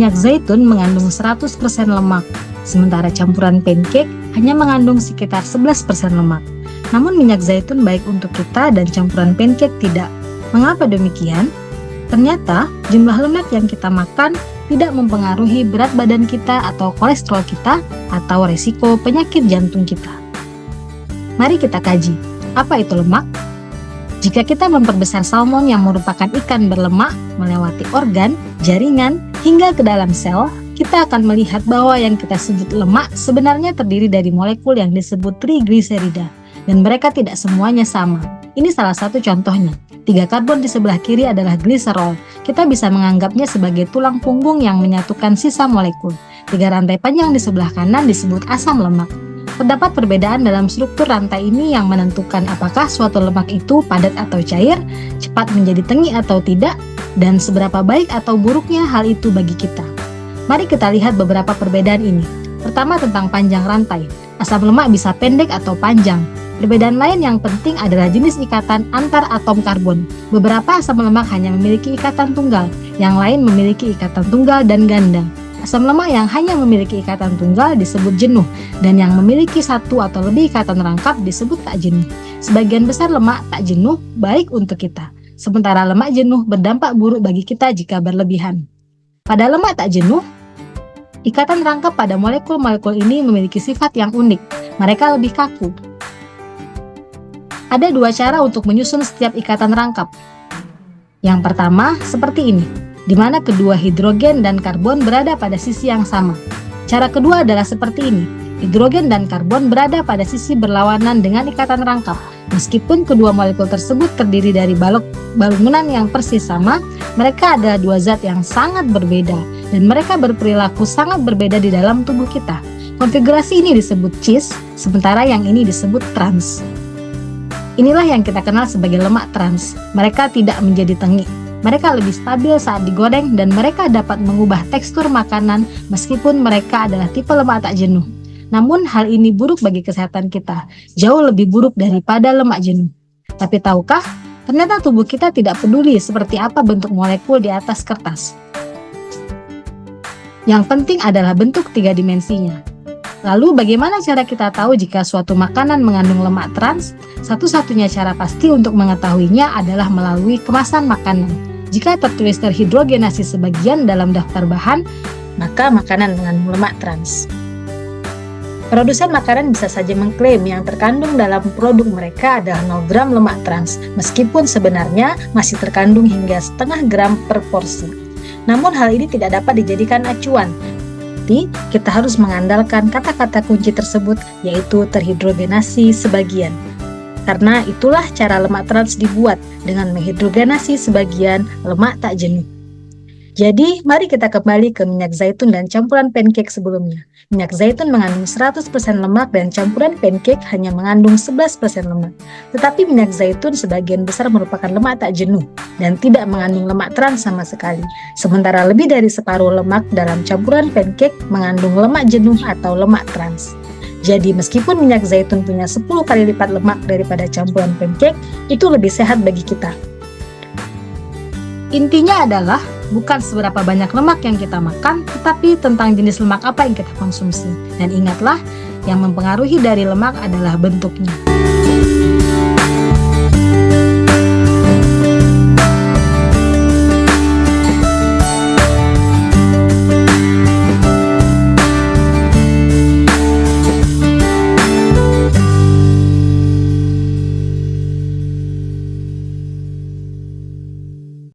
Minyak zaitun mengandung 100% lemak, sementara campuran pancake hanya mengandung sekitar 11% lemak. Namun minyak zaitun baik untuk kita dan campuran pancake tidak. Mengapa demikian? Ternyata jumlah lemak yang kita makan tidak mempengaruhi berat badan kita atau kolesterol kita atau resiko penyakit jantung kita. Mari kita kaji, apa itu lemak? Jika kita memperbesar salmon yang merupakan ikan berlemak melewati organ, jaringan, hingga ke dalam sel, kita akan melihat bahwa yang kita sebut lemak sebenarnya terdiri dari molekul yang disebut trigliserida, dan mereka tidak semuanya sama. Ini salah satu contohnya. 3 karbon di sebelah kiri adalah gliserol. Kita bisa menganggapnya sebagai tulang punggung yang menyatukan sisa molekul. 3 rantai panjang di sebelah kanan disebut asam lemak. Terdapat perbedaan dalam struktur rantai ini yang menentukan apakah suatu lemak itu padat atau cair, cepat menjadi tengi atau tidak, dan seberapa baik atau buruknya hal itu bagi kita. Mari kita lihat beberapa perbedaan ini. Pertama, tentang panjang rantai. Asam lemak bisa pendek atau panjang. Perbedaan lain yang penting adalah jenis ikatan antar atom karbon. Beberapa asam lemak hanya memiliki ikatan tunggal, yang lain memiliki ikatan tunggal dan ganda. Asam lemak yang hanya memiliki ikatan tunggal disebut jenuh, dan yang memiliki satu atau lebih ikatan rangkap disebut tak jenuh. Sebagian besar lemak tak jenuh baik untuk kita, sementara lemak jenuh berdampak buruk bagi kita jika berlebihan. Pada lemak tak jenuh, ikatan rangkap pada molekul-molekul ini memiliki sifat yang unik. Mereka lebih kaku. Ada 2 cara untuk menyusun setiap ikatan rangkap. Yang pertama, seperti ini, di mana kedua hidrogen dan karbon berada pada sisi yang sama. Cara kedua adalah seperti ini. Hidrogen dan karbon berada pada sisi berlawanan dengan ikatan rangkap. Meskipun kedua molekul tersebut terdiri dari bangunan yang persis sama, mereka adalah 2 zat yang sangat berbeda, dan mereka berperilaku sangat berbeda di dalam tubuh kita. Konfigurasi ini disebut cis, sementara yang ini disebut trans. Inilah yang kita kenal sebagai lemak trans. Mereka tidak menjadi tengi. Mereka lebih stabil saat digoreng dan mereka dapat mengubah tekstur makanan meskipun mereka adalah tipe lemak tak jenuh. Namun hal ini buruk bagi kesehatan kita, jauh lebih buruk daripada lemak jenuh. Tapi tahukah, ternyata tubuh kita tidak peduli seperti apa bentuk molekul di atas kertas. Yang penting adalah bentuk 3 dimensinya. Lalu bagaimana cara kita tahu jika suatu makanan mengandung lemak trans? Satu-satunya cara pasti untuk mengetahuinya adalah melalui kemasan makanan. Jika tertulis terhidrogenasi sebagian dalam daftar bahan, maka makanan mengandung lemak trans. Produsen makanan bisa saja mengklaim yang terkandung dalam produk mereka adalah 0 gram lemak trans, meskipun sebenarnya masih terkandung hingga setengah gram per porsi. Namun hal ini tidak dapat dijadikan acuan. Kita harus mengandalkan kata-kata kunci tersebut, yaitu terhidrogenasi sebagian. Karena itulah cara lemak trans dibuat, dengan menghidrogenasi sebagian lemak tak jenuh. Jadi, mari kita kembali ke minyak zaitun dan campuran pancake sebelumnya. Minyak zaitun mengandung 100% lemak dan campuran pancake hanya mengandung 11% lemak. Tetapi minyak zaitun sebagian besar merupakan lemak tak jenuh dan tidak mengandung lemak trans sama sekali. Sementara lebih dari separuh lemak dalam campuran pancake mengandung lemak jenuh atau lemak trans. Jadi meskipun minyak zaitun punya 10 kali lipat lemak daripada campuran pancake, itu lebih sehat bagi kita. Intinya adalah bukan seberapa banyak lemak yang kita makan, tetapi tentang jenis lemak apa yang kita konsumsi. Dan ingatlah, yang mempengaruhi dari lemak adalah bentuknya.